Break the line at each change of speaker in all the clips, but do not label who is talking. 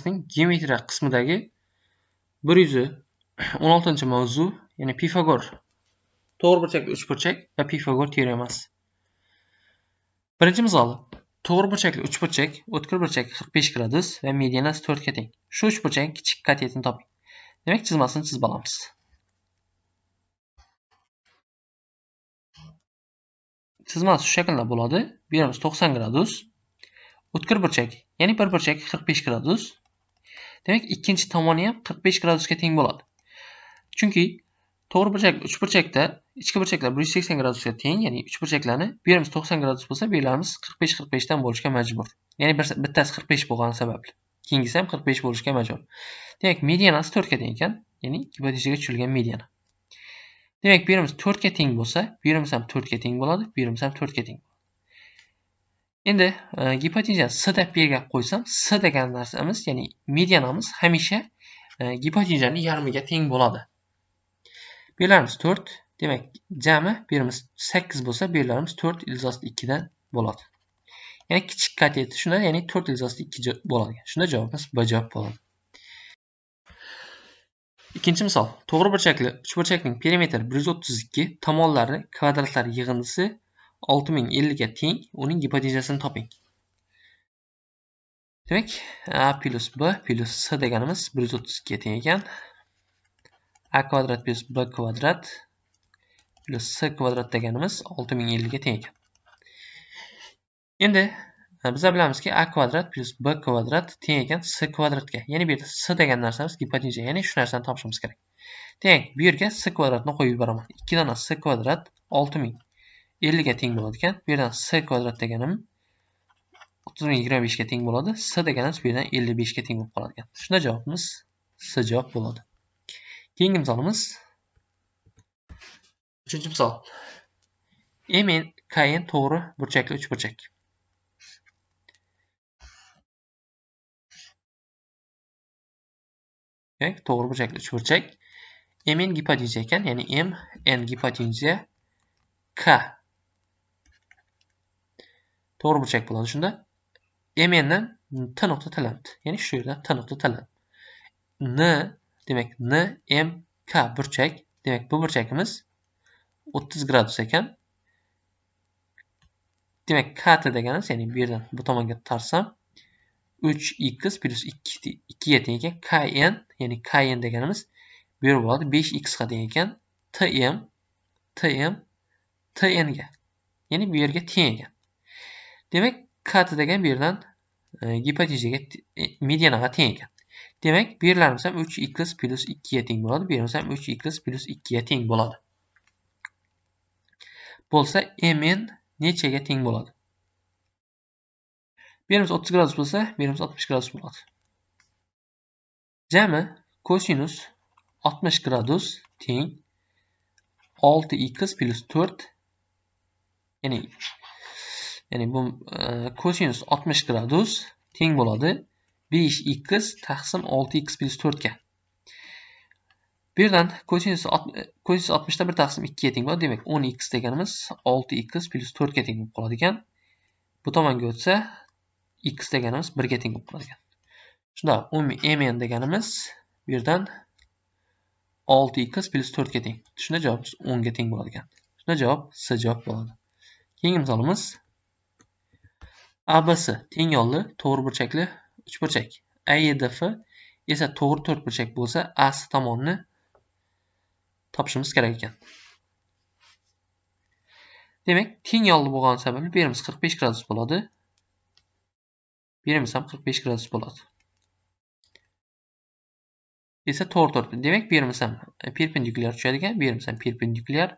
darsning geometriya qismidagi 116-mavzu, ya'ni Pifagor to'g'riburchakli uchburchak va Pifagor teoremasi. Birinchi misol: to'g'riburchakli uchburchak, o'tkir burchak 45 gradus va medianasi 4 ga teng. Shu uchburchakning kichik katetini toping. Demak, chizmasini chizib olamiz. Chizmasi shu shaklda bo'ladi. Bu yerimiz 90 gradus. O'tkir burchak, ya'ni bir burchak 45 gradus. Demak, ikkinchi tomoni ham 45 gradusga teng bo'ladi. Chunki to'g'ri burchakli uchburchakda ichki burchaklar 180 gradusga teng, ya'ni uchburchaklarni bu yerimiz 90 gradus bo'lsa, bu yerlarimiz 45-45 dan bo'lishga majbur. Ya'ni bittasi 45 bo'lgani sababli. Keyingisi ham 45 bo'lishga majbur. Demak, medianasi 4 ga teng ekan, ya'ni gipotezaga tushilgan mediana. Demak, bu yerimiz 4 ga teng bo'lsa, bu yerimiz ham 4 ga teng bo'ladi, bu yerimiz ham 4 ga teng. Endi gipotenzani S deb belgilab qo'ysam, S degan narsamiz, ya'ni medianamiz hamisha gipotenzaning yarmiga teng bo'ladi. Bu yerlarimiz 4, demak, jami bu yerimiz 8 bo'lsa, bu yerlarimiz 4 ilzosli 2 dan bo'ladi. Ya'ni kichik kateti shunda, ya'ni 4 ilzosli 2 bo'ladi. Shunda javobimiz B javob bo'ladi. Ikkinchi misol: to'g'ri burchakli uchburchakning perimetri 132, tomonlari kvadratlari yig'indisi 6050 ga teng, uning gipotenzasini toping. Demak, A plus B plus C deganimiz 132 ga teng ekan. A kvadrat plus B kvadrat plus C kvadrat deganimiz 6050 ga teng ekan. Endi biz bilamizki A kvadrat plus B kvadrat teng ekan C kvadratga. Ya'ni bu yerda C degan narsamiz gipotenza, ya'ni shu narsani topishimiz kerak. Demak, bu yerga C kvadratni qo'yib yuboraman. 2 dan C kvadrat 6050 ga teng bo'ladi ekan. Bu yerdan C kvadrat deganim 3025 ga teng bo'ladi. C deganimiz bu yerdan 55 ga teng bo'lib qoladi ekan. Shunda javobimiz C javob bo'ladi. Keyingi misolimiz 3-misol. MN KN to'g'ri burchakli uchburchak. To'g'ri burchakli uchburchak. MN gipotenza ekan, ya'ni MN gipotenza K to'g'ri burchak bo'ladi. Shunda MN dan T nuqta tilandi. Ya'ni shu yerdan T nuqta tilandi. N demak N M K burchak. Demak, bu burchakimiz 30 gradus ekan. Demak, KT deganimiz, ya'ni bu yerdan bu tomonga tarsam 3x plus 2 ga teng ekan. KN, ya'ni KN deganimiz bu yer bo'ladi 5x ga teng ekan. TM TN ga, ya'ni bu yerga teng ekan. Demak, KT degan bu yerdan gipotezaga medianaga teng ekan. Demak, bu yerlarimiz ham 3x plus 2 ga teng bo'ladi. Bu yerimiz ham 3x plus 2 ga teng bo'ladi. Bo'lsa, MN nechaga teng bo'ladi? Bu yerimiz 30 gradus bo'lsa, bu yerimiz 60 gradus bo'ladi. Jami kosinus 60 gradus teng 6x plus 4, ya'ni bu kosinus 60 gradus teng bo'ladi 5x taqsim 6x plus 4 ga. Bu yerdan kosinus 60 da 1 taqsim 2 ga teng bo'ladi. Demak, 10x deganimiz 6x plus 4 ga teng bo'lib qoladi ekan. Bu tomonga o'tsa, x deganimiz 1 ga teng bo'lib qoladi ekan. Shunda MN deganimiz bu yerdan 6x plus 4 ga teng. Shunda javobimiz 10 ga teng bo'ladi ekan. Shunda javob C javob bo'ladi. Keyingi misolimiz ABC teng yo'lli to'g'ri burchakli uchburchak. AEDF esa to'g'ri to'rtburchak bo'lsa, AC tomonni topishimiz kerak ekan. Demak, teng yo'lli bo'lgani sababli bu yerimiz 45 gradus bo'ladi. Bu yerimiz ham 45 gradus bo'ladi. Esa to'g'ri to'rt. Demak, bu yerimiz ham perpendikulyar tushadi ekan. Bu yerimiz ham perpendikulyar,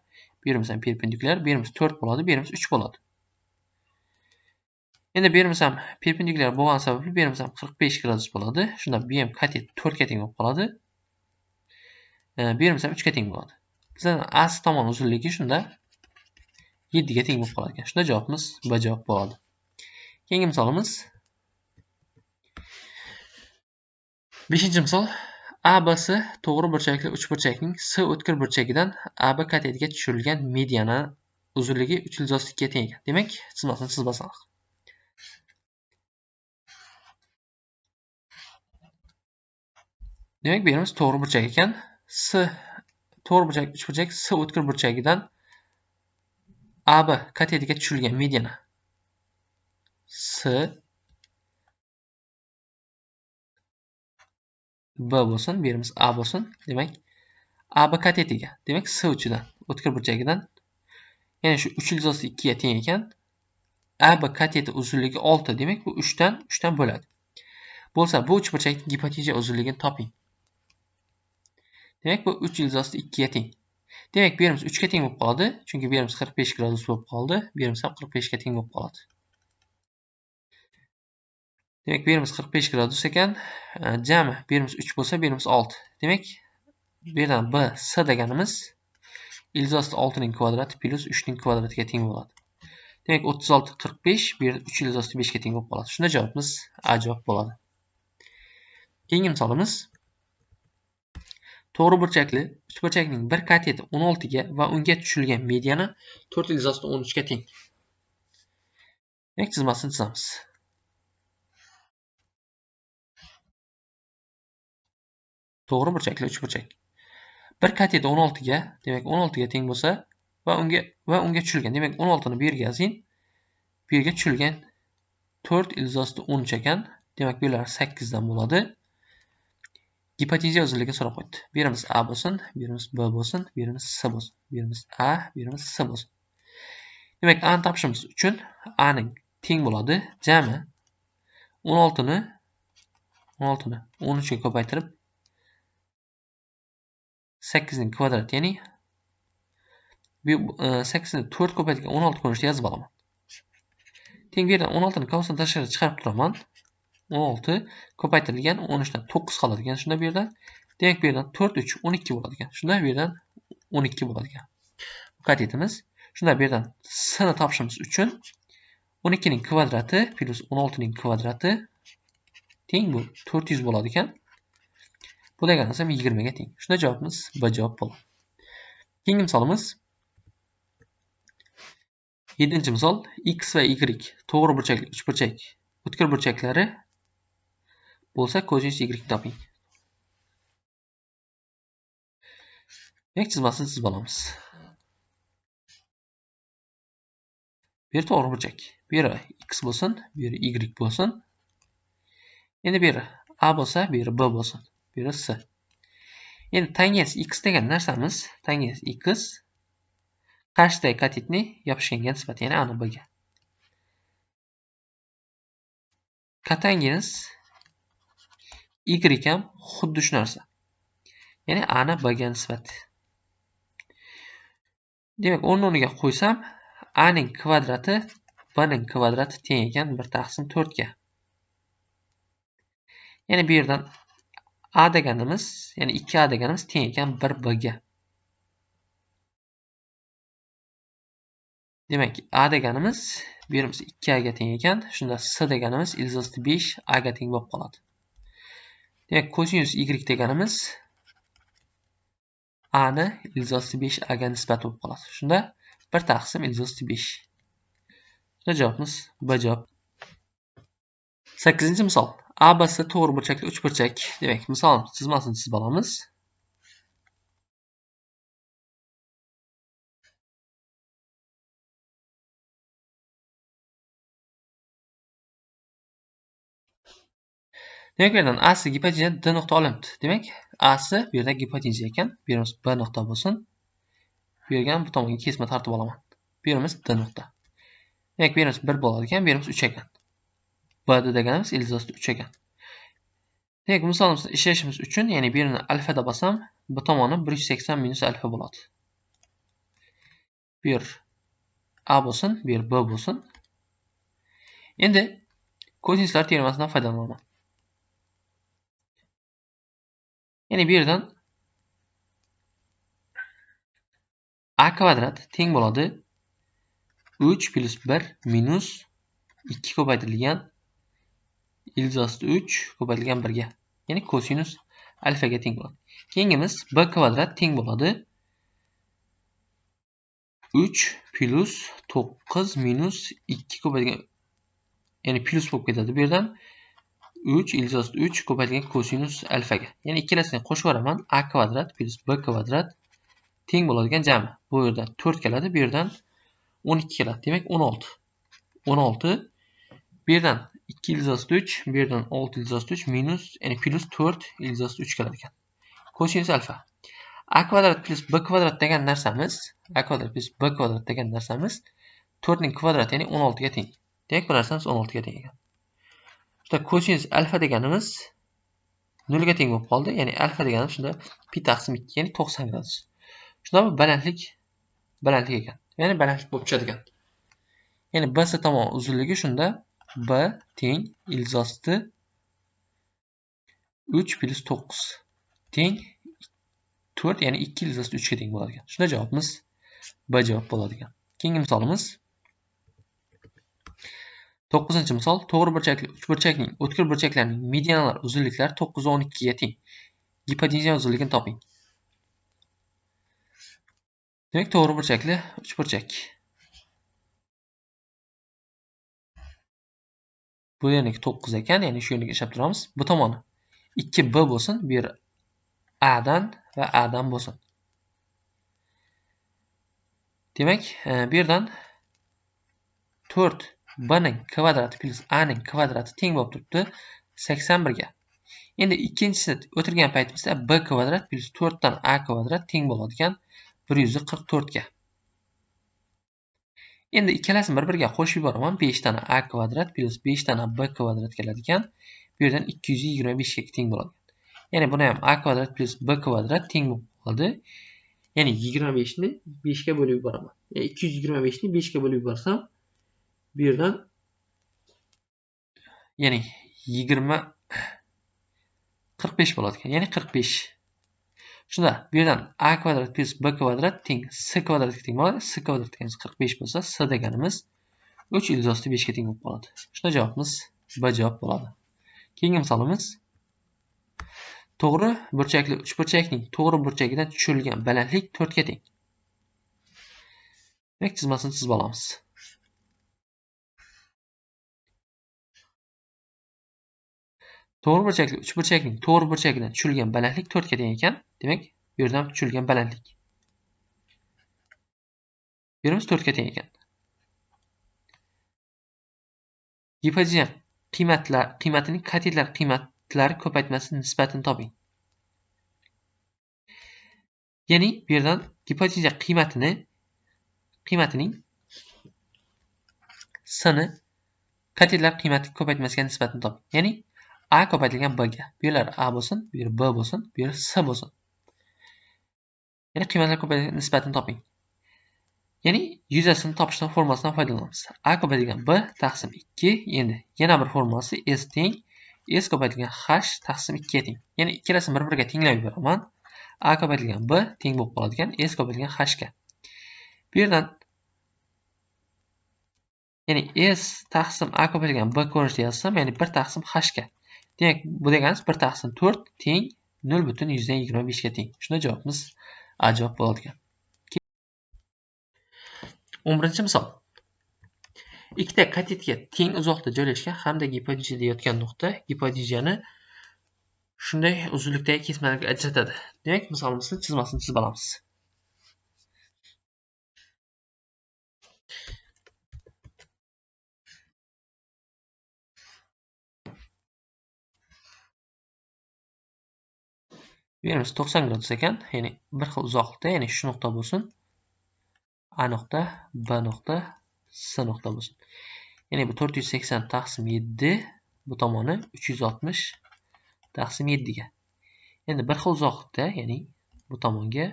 bu yerimiz ham perpendikulyar, bu yerimiz 4 bo'ladi, bu yerimiz 3 bo'ladi. Endi bu yerimiz ham perpendikulyar bo'lgani sababli bu yerimiz ham 45 gradus bo'ladi. Shunda bu ham katet 4 ga teng bo'lib qoladi. Bu yerimiz ham 3 ga teng bo'ladi. Bizning AC tomon uzunligi shunda 7 ga teng bo'lib qoladi ekan. Shunda javobimiz B javob bo'ladi. Keyingi misolimiz 5-misol. ABC to'g'ri burchakli uchburchakning C o'tkir burchagidan AB katetiga tushirilgan mediana uzunligi 3 ilzosli 2 ga teng ekan. Demak, chizmasini chizib olsak. Demak, bu yerimiz to'g'ri burchak ekan. S to'g'ri burchak, uchburchak S o'tkir burchagidan AB katetiga tushilgan mediana S B bo'lsin, bu yerimiz A bo'lsin. Demak, AB katetiga, demak S uchidan, o'tkir burchagidan, ya'ni shu 3/2 ga teng ekan. AB kateti uzunligi 6, demak bu 3 dan bo'ladi. Bo'lsa, bu uchburchakning gipotenuza uzunligini toping. Demak, bu 3/2 ga teng. Demak, bu yerimiz 3 ga teng bo'lib qoladi, chunki bu yerimiz 45 gradus bo'lib qoldi. Bu yerimiz ham 45 ga teng bo'lib qoladi. Demak, bu yerimiz 45 gradus ekan. Jami bu yerimiz 3 bo'lsa, bu yerimiz 6. Demak, bu yerdan B S deganimiz (6 ning kvadrati plus 3 ning kvadratiga teng bo'ladi. Demak, 36 45 bu yer 3/5 ga teng bo'lib qoladi. Shunda javobimiz A javob bo'ladi. Keyingi misolimiz to'g'ri burchakli uchburchakning bir kateti 16 ga va unga tushilgan mediana 4/13 ga teng. Demak, chizmasini chizamiz. To'g'ri burchakli uchburchak. Bir kateti 16 ga, demak 16 ga teng bo'lsa va unga tushilgan. Demak, 16 ni bu yerga yozing. Bu yerga tushilgan 4/13 ekan. Demak, bu yerlar 8 dan bo'ladi. Gipotenuza uzunligini so'rab qo'ydi. Bu yerimiz A bo'lsin, bu yerimiz B bo'lsin, bu yerimiz S bo'lsin. Bu yerimiz A, bu yerimiz S bo'lsin. Demak, A ni topishimiz uchun A ning teng bo'ladi. Jami 16 ni 13 ga ko'paytirib 8 ning kvadrati, ya'ni bu 8 ni 4 ko'paytirgan 16 ko'rinishda yozib olaman. Teng, bu yerdan 16 ni kosini tashqariga chiqarib turaman. 16 ko'paytirilgan 13 dan 9 qoladi ekan. Shunda bu yerdan, demak bu yerdan 4 3 12 bo'ladi ekan. Shunda bu yerdan 12 bo'ladi ekan. Bu katetimiz. Shunda bu yerdan S ni topishimiz uchun 12 ning kvadrati plus 16 ning kvadrati teng bu 400 bo'ladi ekan. Bu deganimiz ham 20 ga teng. Shunda javobimiz B javob bo'ladi. Keyingi misolimiz 7-misol x va y to'g'ri burchakli uchburchak o'tkir burchaklari bo'lsa, kosinus y ni toping. Demak, chizmasini chizib olamiz. Bu yer to'g'ri burchak. Bu yer x bo'lsin, bu yer y bo'lsin. Endi bu yer A bo'lsa, bu yer B bo'lsin. Bu yer S. Endi tangens x degan narsamiz, tangens x qarshidagi katetni yopishganga nisbat, ya'ni A ni B ga. Kotangens y ham xuddi shu narsa. Ya'ni A ni B ga nisbat. Demak, o'rniga qo'ysam, A ning kvadrati B ning kvadrati teng ekan 1/4 ga. Ya'ni bu yerdan A deganimiz, ya'ni 2A deganimiz teng ekan 1B ga. Demak, A deganimiz bu yerimiz 2A ga teng ekan. Shunda S deganimiz 5 A ga teng bo'lib qoladi. Demak, kosinus y deganimiz A ni 5 A ga nisbat bo'lib qoladi. Shunda 1/5. Shunda javobimiz B javob. 8-misol. ABC to'g'ri burchakli uchburchak. Demak, misol chizmasini chizib olamiz. Demak, bu yerdan AC gipotenuza D nuqta olindi. Demak, AC bu yerda gipotenuza ekan. Bu yerimiz B nuqta bo'lsin. Bu yerga ham bu tomonga kesma tortib olaman. Bu yerimiz D nuqta. Demak, bu yerimiz 1 bo'ladi ekan, bu yerimiz 3 ekan. B deganimiz 3 ekan. Demak, misolimizni ishlashimiz uchun, ya'ni bu yerni alfa deb olsam, bu tomoni 180 minus alfa bo'ladi. Bu yer A bo'lsin, bu yer B bo'lsin. Endi kosinuslar teoremasidan foydalanaman. Ya'ni bu yerdan A kvadrat teng bo'ladi 3 plus 1 minus 2 ko'paytirilgan 3 ko'paytirilgan 1 ga. Ya'ni kosinus alfa ga teng bo'ladi. Keyingimiz B kvadrat teng bo'ladi 3 plus 9 minus 2 ko'paytirilgan, ya'ni plus bo'lib ketadi. Bu yerdan 3 ildiz 3 ko'paytirilgan kosinus alfaga. Ya'ni ikkalasini qo'shib yuboraman. A kvadrat plus B kvadrat teng bo'ladigan jami. Bu yerdan 4 keladi, bu yerdan 12 keladi. Demak 16. 16 bu yerdan 2 ildiz 3, bu yerdan 6 ildiz 3 minus, ya'ni plus 4 ildiz 3 keladi ekan. Kosinus alfa. A kvadrat plus B kvadrat degan narsamiz, A kvadrat plus B kvadrat degan narsamiz 4 ning kvadrati, ya'ni 16 ga teng. Demak, bu narsamiz 16 ga teng ekan. Shunda kosinus alfa deganimiz 0 ga teng bo'lib qoldi. Ya'ni alfa deganimiz shunda pi taqsim 2, ya'ni 90 gradus. Shunda bu balandlik ekan. Ya'ni balandlik bo'lib tushadi ekan. Ya'ni BC tomon uzunligi shunda B teng ildiz 3 plus 9 teng 4, ya'ni 2 ildiz 3 ga teng bo'ladi ekan. Shunda javobimiz B javob bo'ladi ekan. Keyingi misolimiz 9-misol, to'g'ri burchakli uchburchakning o'tkir burchaklarining medianalar uzunliklari 9 va 12 ga teng. Gipotenza uzunligini toping. Demak, to'g'ri burchakli uchburchak. Bu yerniki 9 ekan, ya'ni shu yerga ishab turamiz. Bu tomoni 2B bo'lsin, bu yer A'dan va A'dan bo'lsin. Demak, bu yerdan 4 B ning kvadrati plus A ning kvadrati teng bo'lib turibdi 81 ga. Endi ikkinchisini o'tirgan paytimizda B kvadrat plus 4 dan A kvadrat teng bo'ladigan 144 ga. Endi ikkalasini bir-biriga qo'shib yuboraman. 5 dana A kvadrat plus 5 dana B kvadrat keladigan. Bu yerdan 225 ga teng bo'ladi. Ya'ni buni ham A kvadrat plus B kvadrat teng bo'lib qoldi. Ya'ni 25 ni 5 ga bo'lib yuboraman. Ya'ni 225 ni 5 ga bo'lib yuborsam bu yerdan ya'ni 45 bo'ladi ekan. Ya'ni 45. Shunda bu yerdan A kvadrat plus B kvadrat teng S kvadratga teng bo'ladi. S kvadrat deganimiz 45 bo'lsa, S deganimiz 3 ildiz 5 ga teng bo'lib qoladi. Shunda javobimiz B javob bo'ladi. Keyingi misolimiz to'g'ri burchakli uchburchakning to'g'ri burchagidan tushirilgan balandlik 4 ga teng. Demak, chizmasini chizib olamiz. To'g'ri burchakli uchburchakning to'g'ri burchagidan tushirilgan balandlik 4 ga teng ekan. Demak, bu yerdan tushirilgan balandlik. Bu yerimiz 4 ga teng ekan. Gipotenza qiymatining katetlar qiymatlari ko'paytmasi nisbatini toping. Ya'ni bu yerdan gipotenza qiymatining sini katetlar qiymati ko'paytmasiga nisbatini toping. Ya'ni A ko'paytirilgan B ga. Bu yerlar A bo'lsin, bu yer B bo'lsin, bu yer S bo'lsin. Ya'ni qiymatlar ko'paytirilgan nisbatini toping. Ya'ni yuzasini topishdan formulasidan foydalanamiz. A ko'paytirilgan B taqsim 2. Endi yana bir formulasi S teng S ko'paytirilgan H taqsim 2 ga teng. Ya'ni ikkalasini bir-biriga tenglab yuboraman. A ko'paytirilgan B teng bo'lib qoladigan S ko'paytirilgan H ga. Bu yerdan ya'ni S taqsim A ko'paytirilgan B ko'rinishda yozsam, ya'ni 1 taqsim H ga. Demak, bu deganimiz 1 taqsim 4 teng 0,125 ga teng. Shunda javobimiz A javob bo'ladi ekan. 11-misol. Ikkita katetga teng uzoqda joylashgan hamda gipotenzada yotgan nuqta gipotenzani shunday uzunlikdagi kesmalarga ajratadi. Demak, misolimizni chizmasini chizib olamiz. Bu yerimiz 90 gradus ekan, ya'ni bir xil uzoqlikda, ya'ni shu nuqta bo'lsin. A nuqta, B nuqta, S nuqta bo'lsin. Ya'ni bu 480 taqsim 7, bu tomoni 360 taqsim 7 ga. Endi bir xil uzoqlikda, ya'ni bu tomonga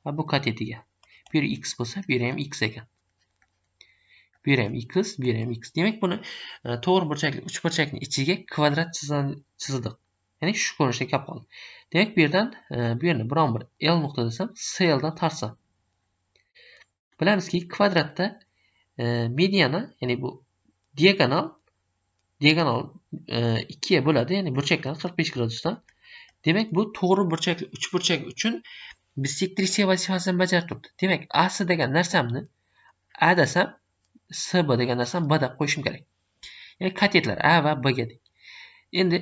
va bu katetiga. Bu yer x bo'lsa, bu yer ham x ekan. Bu yer ham x, bu yer ham x. Demak, buni to'g'ri burchakli uchburchakning ichiga kvadrat chizdik. Ya'ni shu ko'rinishda kelib qoldi. Demak, bu yerdan bu yerni biron bir L nuqta desam, CL dan tarsam. Bilamizki, kvadratda mediana, ya'ni bu diagonal 2 ga bo'ladi, ya'ni burchaklar 45 gradusdan. Demak, bu to'g'ri burchakli uchburchak uchun bissektriya vazifasini bajarib turibdi. Demak, AC degan narsamni A desam, SB degan narsani B deb qo'yishim kerak. Ya'ni katetlar A va B ga teng. Endi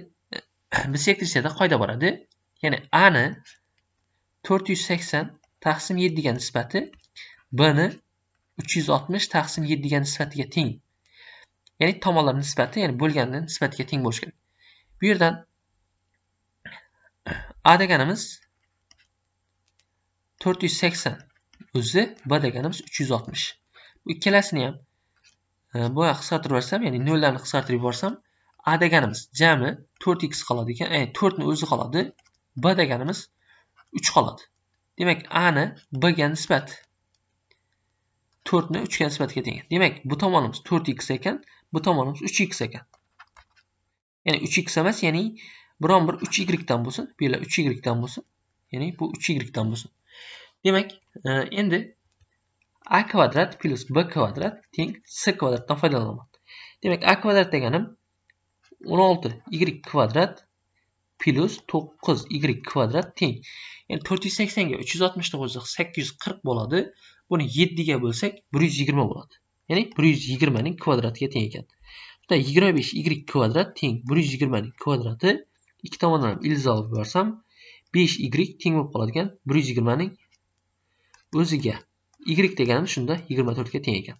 biz sektirishda qoida bor edi. Ya'ni A ni 480 taqsim 7 ga nisbati B ni 360 taqsim 7 ga nisbatiga teng. Ya'ni tomonlar nisbati, ya'ni bo'lganning nisbatiga teng bo'lishi kerak. Bu yerdan A deganimiz 480 o'zi, B deganimiz 360. Bu ikkalasini ham boya qisqartirib yuborsam, ya'ni 0 larni qisqartirib yuborsam, A deganimiz jami 4x qoladi ekan, ya'ni 4 ni o'zi qoladi. B deganimiz 3 qoladi. Demak, A ni B ga nisbat 4 ni 3 ga nisbatiga teng. Demak, bu tomonimiz 4x ekan, bu tomonimiz 3x ekan. Ya'ni 3x emas, ya'ni biron bir 3y dan bo'lsin, bu yerlar 3y dan bo'lsin. Ya'ni bu 3y dan bo'lsin. Demak, endi A kvadrat plus B kvadrat teng C kvadratdan foydalanaman. Demak, A kvadrat deganim 16y kvadrat plus 9y kvadrat teng. Ya'ni 480 ga 360 ni qo'shsak 840 bo'ladi. Buni 7 ga bo'lsak 120 bo'ladi. Ya'ni 120 ning kvadratiga teng ekan. Bunda 25y kvadrat teng 120 ning kvadrati. Ikki tomondan ham ildiz olib yuborsam 5y teng bo'lib qoladi ekan 120 ning o'ziga. Y deganimiz shunda 24 ga teng ekan.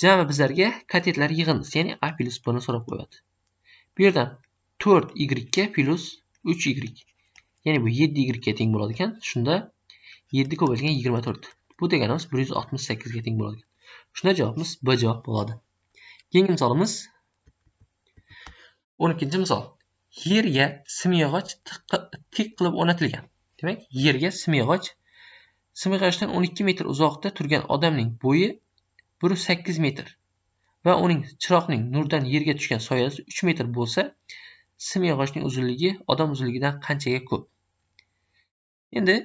Jami bizlarga katetlar yig'indisi, ya'ni A plus B ni so'rab qo'yadi. Bu yerdan 4y ga plus 3y. Ya'ni bu 7y ga teng bo'ladi ekan. Shunda 7 ko'paytirilgan 24. Bu deganimiz 168 ga teng bo'ladi ekan. Shunda javobimiz B javob bo'ladi. Keyingi misolimiz 12-misol. Yerga simyog'och tik qilib o'rnatilgan. Demak, yerga simyog'och 12 metr uzoqda turgan odamning bo'yi 1.8 metr va uning chiroqning nurdan yerga tushgan soyasi 3 metr bo'lsa, simyog'ochning uzunligi odam uzunligidan qanchaga ko'p? Endi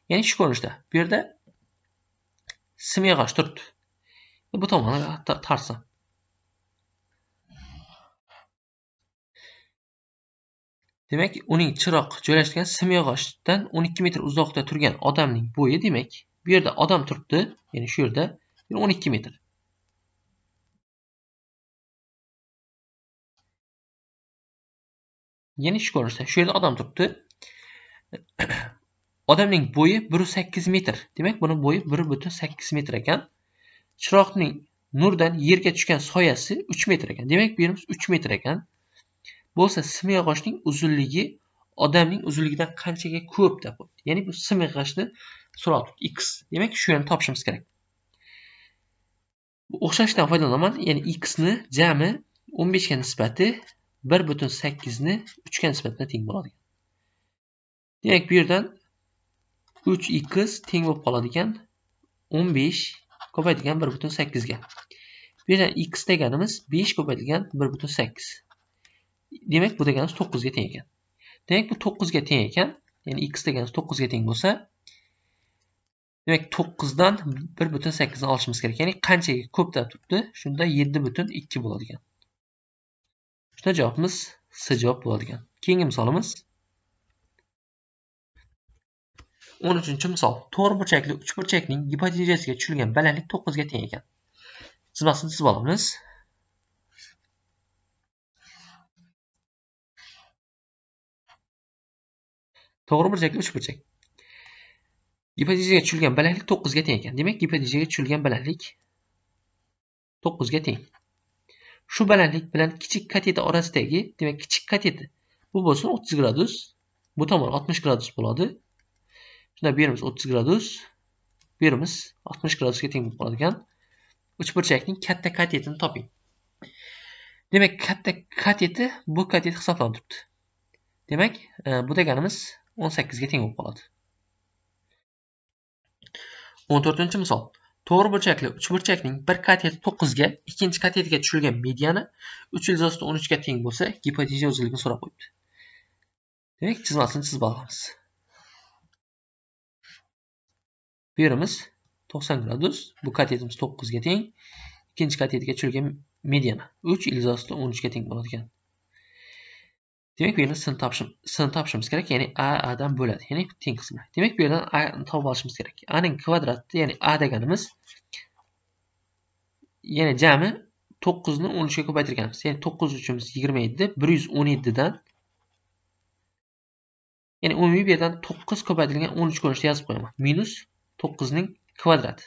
ya'ni shu ko'rinishda. Bu yerda simyog'och turibdi. Bu tomonga tarsam. Demak, uning chiroq joylashgan simyog'ochdan 12 metr uzoqda turgan odamning bo'yi, demak, bu yerda odam turibdi, ya'ni shu yerda 12 metr. Ya'ni shu ko'rinishda, shu yerda odam turibdi. Odamning bo'yi 1.8 metr. Demak, buning bo'yi 1.8 metr ekan. Chiroqning nurdan yerga tushgan soyasi 3 metr ekan. Demak, bu yerimiz 3 metr ekan. Bo'lsa, simyog'ochning uzunligi odamning uzunligidan qanchaga ko'p deb. Ya'ni bu simyog'ochni so'radi x. Demak, shu yerni topishimiz kerak. Bu o'xshashdan foydalanaman. Ya'ni x ni jami 15 ga nisbati 1.8 ni 3 ga nisbatiga teng bo'ladi. Demak, bu yerdan 3x teng bo'lib qoladi ekan 15 ko'paytirilgan 1.8 ga. Bu yerdan x deganimiz 5 ko'paytirilgan 1.8. Demak, bu deganimiz 9 ga teng ekan. Demak, bu 9 ga teng ekan. Ya'ni x deganimiz 9 ga teng bo'lsa, demak 9 dan 1.8 ni olishimiz kerak. Ya'ni qanchaga ko'p deb turibdi? Shunda 7.2 bo'ladi ekan. Shunda javobimiz C javob bo'ladi ekan. Keyingi misolimiz 13-misol. To'g'ri burchakli uchburchakning gipotenzasiga tushilgan balandlik 9 ga teng ekan. Chizmasini chizib olamiz. To'g'ri burchakli uchburchak. Gipotezaga tushilgan balandlik 9 ga teng ekan. Demak, gipotezaga tushilgan balandlik 9 ga teng. Shu balandlik bilan kichik kateta orasidagi, demak, kichik kateta bu bo'lsin 30 gradus, bu tomon 60 gradus bo'ladi. Shunda bu yerimiz 30 gradus, bu yerimiz 60 gradusga teng bo'lib qoladigan. Uchburchakning katta katetini toping. Demak, katta kateti bu katet hisoblanib turibdi. Demak, bu deganimiz 18 ga teng bo'lib qoladi. 14-misol. To'g'ri burchakli uchburchakning bir kateti 9 ga, ikkinchi katetiga tushilgan mediani 3/13 ga teng bo'lsa, gipoteza uzunligini so'rab qo'yibdi. Demak, chizmasini chizib olamiz. Bu yerimiz 90 gradus, bu katetimiz 9 ga teng, ikkinchi katetiga tushilgan mediana 3/13 ga teng bo'ladi ekan. Demak, bu yerni sin topishimiz kerak, ya'ni a dan bo'ladi, ya'ni teng qismi. Demak, bu yerdan a ni topib olishimiz kerak. A ning kvadrati, ya'ni a deganimiz, ya'ni jami 9 ni 13 ga ko'paytirganmiz. Ya'ni 9 uchimiz 27, 117 dan ya'ni umumiy bu yerdan 9 ko'paytirilgan 13 ko'rinishda yozib qo'yaman. Minus 9 ning kvadrati.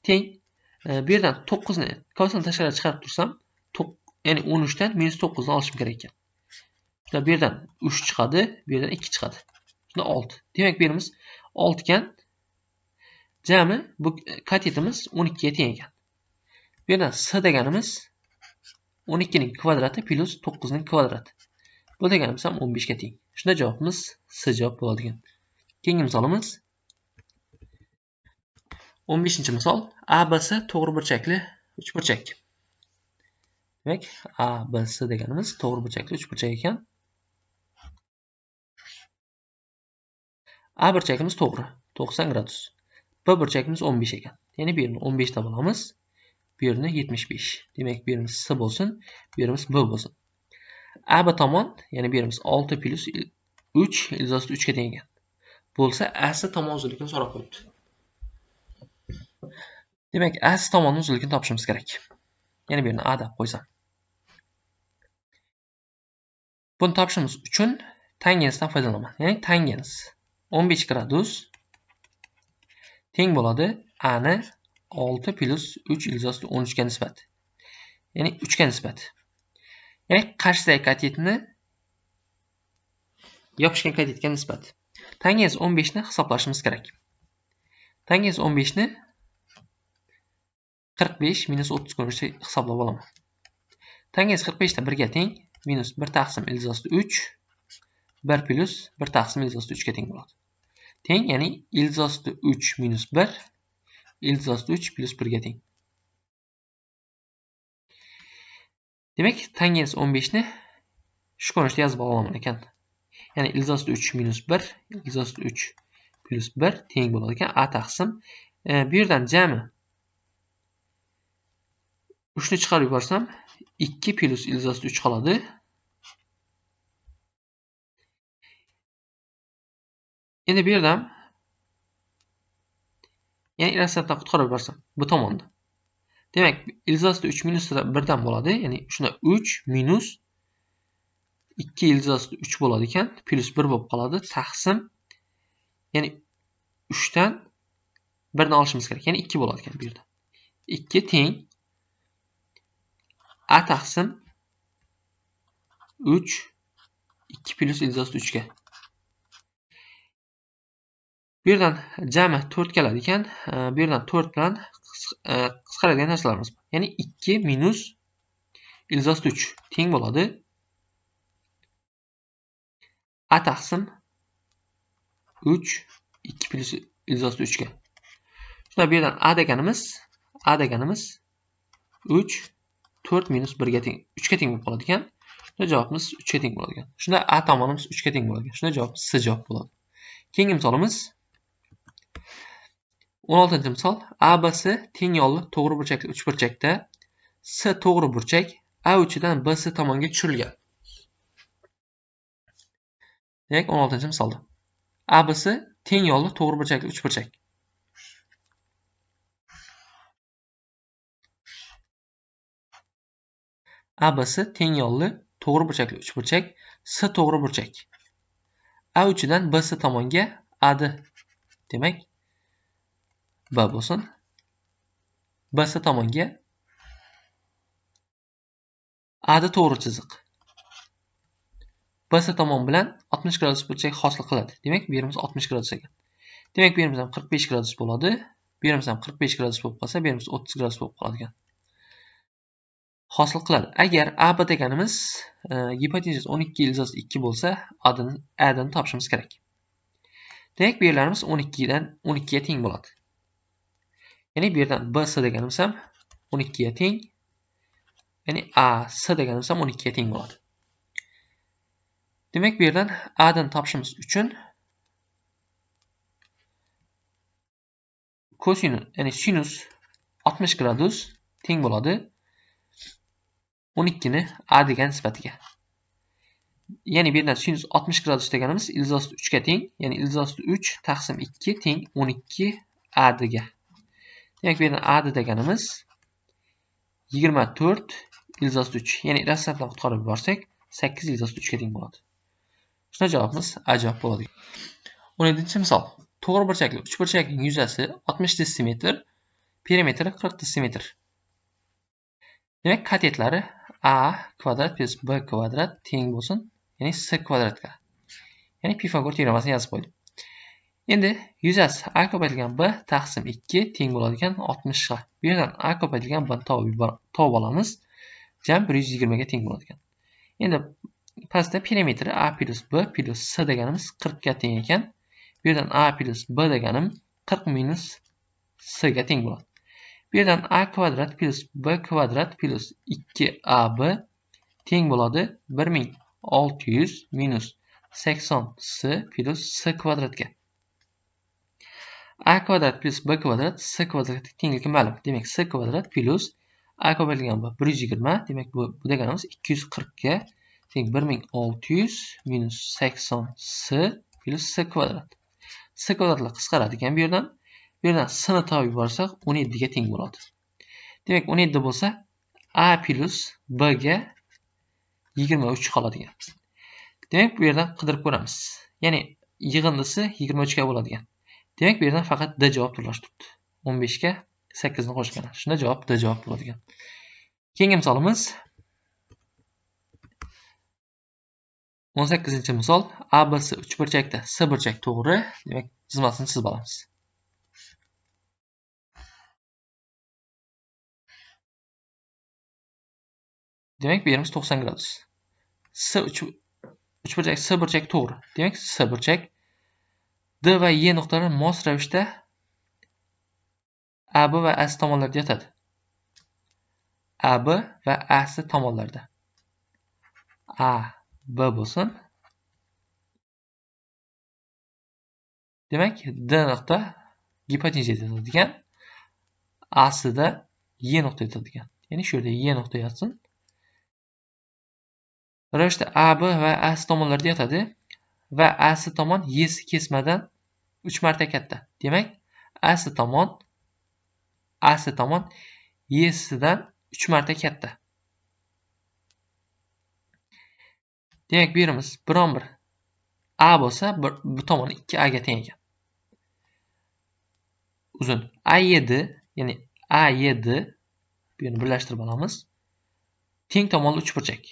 Teng bu yerdan 9 ni kosini tashqariga chiqarib tursam, ya'ni 13 dan minus 9 ni olishim kerak ekan. Shunda bu yerdan 3 chiqadi, bu yerdan 2 chiqadi. Shunda 6. Demak, bu yerimiz 6 ekan. Jami bu katetimiz 12 ga teng ekan. Bu yerdan s deganimiz 12 ning kvadrati plus 9 ning kvadrati. Bu deganimiz ham 15 ga teng. Shunda javobimiz S javob bo'ladigan. Keyingi misolimiz 15-misol ABC to'g'ri burchakli uchburchak. Demak, ABC deganimiz to'g'ri burchakli uchburchak ekan. A burchagimiz to'g'ri, 90 gradus. B burchagimiz 15 ekan. Ya'ni bu yerni 15 ta olamiz. Bu yerni 75. Demak, bu yerimiz S bo'lsin, bu yerimiz B bo'lsin. AB tomon, ya'ni bu yerimiz 6 plus 3 ilzosti 3 ga teng ekan. Bo'lsa, AC tomon uzunligini so'rab qo'yibdi. Demak, AC tomon uzunligini topishimiz kerak. Ya'ni bu yerni A deb qo'ysam. Buni topishimiz uchun tangensdan foydalanaman. Ya'ni tangens 15 gradus teng bo'ladi A ni 6 plus 3 ilzosti 13 ga nisbat. Ya'ni 3 ga nisbat. Ya'ni qarshisidagi katetni yopishgan katetga nisbat. Tangens 15 ni hisoblashimiz kerak. Tangens 15 ni 45 minus 30 ko'rinishda hisoblab olaman. Tangens 45 da 1 ga teng, minus 1 taqsim ilzosti 3, 1 plus 1 taqsim ilzosti 3 ga teng bo'ladi. Teng, ya'ni ilzosti 3 minus 1, ilzosti 3 plus 1 ga teng. Demak, tangens 15 ni shu ko'rinishda yozib olaman ekan. Ya'ni ilzosti 3 minus 1, ilzosti 3 plus 1 teng bo'ladi ekan. A taqsim. Bu yerdan jami 3 ni chiqarib yuborsam, 2 plus ilzosti 3 qoladi. Endi bu yerdan ya'ni irrasionaldan qutqarib yuborsam, bu tomonda. Demak, ilzosti 3 minus 1 dan bo'ladi. Ya'ni shunda 3 minus 2 ilzosti 3 bo'ladi ekan, plus 1 bo'lib qoladi. Taqsim, ya'ni 3 dan 1 ni olishimiz kerak. Ya'ni 2 bo'ladi ekan bu yerda. 2 teng A taqsim 3 2 plus ilzosti 3 ga. Bu yerdan jami 4 keladi ekan. Bu yerdan 4 bilan qisqaradigan narsalarimiz bor. Ya'ni 2 minus ilzosti 3 teng bo'ladi A taqsim 3 2 plus ilzosti 3 ga. Shunda bu yerdan A deganimiz 3 4 minus 1 ga teng, 3 ga teng bo'lib qoladi ekan. Shunda javobimiz 3 ga teng bo'ladi ekan. Shunda A tomonimiz 3 ga teng bo'ladi ekan. Shunda javobimiz S javob bo'ladi. Keyingi misolimiz 16-misol ABC teng yo'lli to'g'ri burchakli uchburchakda S to'g'ri burchak A uchidan BC tomonga tushirilgan. Demak, 16-misolda ABC teng yo'lli to'g'ri burchakli uchburchak. ABC teng yo'lli to'g'ri burchakli uchburchak S to'g'ri burchak. A uchidan BC tomonga AD. Demak, B bo'lsin. BC tomonga AD to'g'ri chiziq. BC tomon bilan 60 gradus burchak hosil qiladi. Demak, bu yerimiz 60 gradus ekan. Demak, bu yerimiz ham 45 gradus bo'ladi. Bu yerimiz ham 45 gradus bo'lib qolsa, bu yerimiz 30 gradus bo'lib qoladi ekan. Hosil qiladi. Agar AB deganimiz gipotenzasi 12 ilzosti 2 bo'lsa, A'dan topishimiz kerak. Demak, bu yerlarimiz 12 dan 12 ga teng bo'ladi. Ya'ni bu yerdan BC deganimiz ham 12 ga teng. Ya'ni AC deganimiz ham 12 ga teng bo'ladi. Demak, bu yerdan A'dan topishimiz uchun kosinus, ya'ni sinus 60 gradus teng bo'ladi 12 ni A degan nisbatiga. Ya'ni bu yerdan sinus 60 gradus deganimiz ilzosti 3 ga teng, ya'ni ilzosti 3 taqsim 2 teng 12 AD ga. Demak, bu yerdan AD deganimiz 24 ilzasi 3. Ya'ni rasmdan qutqarib yuborsak 8 ilzasi 3 ga teng bo'ladi. Shunda javobimiz A javob bo'ladi. 17-misol. To'g'ri burchakli uchburchakning yuzasi 60 desimetr, perimetri 40 desimetr. Demak, katetlari A kvadrat plus B kvadrat teng bo'lsin, ya'ni S kvadratga. Ya'ni Pifagor teoremasini yozib qo'ydik. Endi yuzasi A ko'paytirilgan B taqsim 2 teng bo'ladigan 60 ga. Bu yerdan A ko'paytirilgan B topib olamiz. Jam 120 ga teng bo'ladigan. Endi pastda perimetri A plus B plus S deganimiz 40 ga teng ekan. Bu yerdan A plus B deganim 40 minus S ga teng bo'ladi. Bu yerdan A kvadrat plus B kvadrat plus 2AB teng bo'ladi 1600 minus 80 S plus S kvadratga. A kvadrat plus B kvadrat S kvadratga tengligi ma'lum. Demak, S kvadrat plus A ko'paytirilgan B 120. Demak, bu deganimiz 240 ga teng 1600 minus 80 S plus S kvadrat. S kvadratlar qisqaradi ekan bu yerdan. Bu yerdan S ni topib yuborsak 17 ga teng bo'ladi. Demak, 17 bo'lsa A plus B ga 23 qoladi ekan. Demak, bu yerdan qidirib ko'ramiz. Ya'ni yig'indisi 23 ga bo'ladi ekan. Demak, bu yerdan faqat D javob turlash turibdi. 15 ga 8 ni qo'shgan. Shunda javob D javob bo'ladi ekan. Keyingi misolimiz 18-misol. ABC uchburchakda S burchak to'g'ri. Demak, chizmasini chizib olamiz. Demak, bu yerimiz 90 gradus. Uchburchak S burchak to'g'ri. Demak, S burchak D va E nuqtalari mos ravishda AB va AC tomonlarida yotadi. AB va AC tomonlarida. A, B bo'lsin. Demak, D nuqta gipotenuzada yotadigan. AC da E nuqta yotadigan. Ya'ni shu yerda E nuqta yotsin. Ravishda AB va AC tomonlarida yotadi va AC tomon E'si kesmadan 3 marta katta. Demak, AC tomon E'sidan 3 marta katta. Demak, bu yerimiz biron bir A bo'lsa, bu tomoni 2A ga teng ekan. Uzun A7, ya'ni A7 bu yerni birlashtirib olamiz. Teng tomonli uchburchak.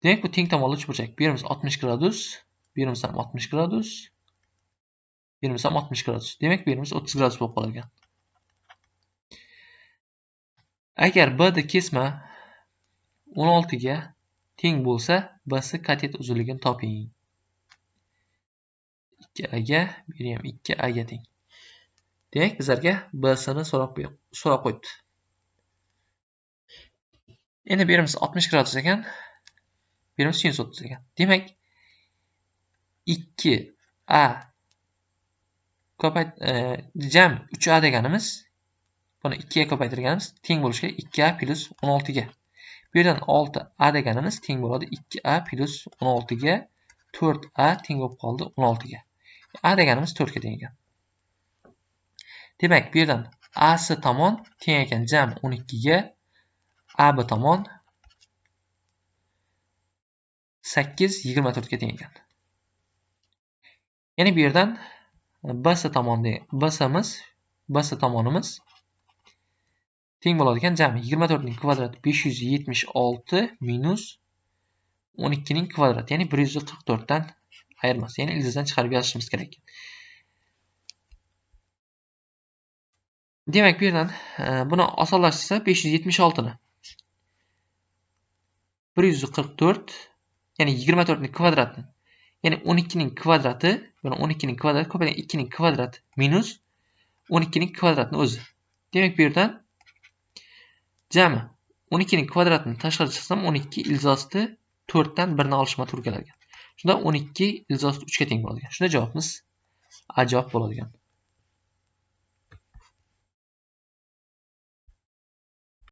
Demak, bu teng tomonli uchburchak. Bu yerimiz 60 gradus, bu yerimiz ham 60 gradus, bu yerimiz ham 60 gradus. Demak, bu yerimiz 30 gradus bo'lib qoladi ekan. Agar B da kesma 16 ga teng bo'lsa, BC katet uzunligini toping. 2A ga, bu ham 2A ga teng. Demak, bizlarga BC ni so'rab qo'yibdi. Endi bu yerimiz 60 gradus ekan. Bu yerimiz 130 ekan. Demak, 2A jam 3A deganimiz, buni 2 ga ko'paytirganimiz teng bo'lishiga 2A plus 16 ga. Bu yerdan 6A deganimiz teng bo'ladi 2A plus 16 ga. 4A teng bo'lib qoldi 16 ga. A deganimiz 4 ga teng ekan. Demak, bu yerdan AC tomon teng ekan jam 12 ga. AB tomon 8 24 ga teng ekan. Ya'ni bu yerdan BC tomonimiz teng bo'ladigan jami 24 ning kvadrati 576 minus 12 ning kvadrati, ya'ni 144 dan ayirmasi, ya'ni ildizidan chiqarib yozishimiz kerak. Demak, bu yerdan buni osonlashtirsa 576 ni 144, ya'ni 24 ning kvadratini, ya'ni 12 ning kvadrati, buni 12 ning kvadrati ko'paygan 2 ning kvadrati minus 12 ning kvadratini o'zi. Demak, bu yerdan jami 12 ning kvadratini tashqari chiqsam 12 ilzosida 4 dan 1 ni olishma to'g'ri keladi. Shunda 12 ilzosida 3 ga teng bo'ladi. Shunda javobimiz A javob bo'ladi.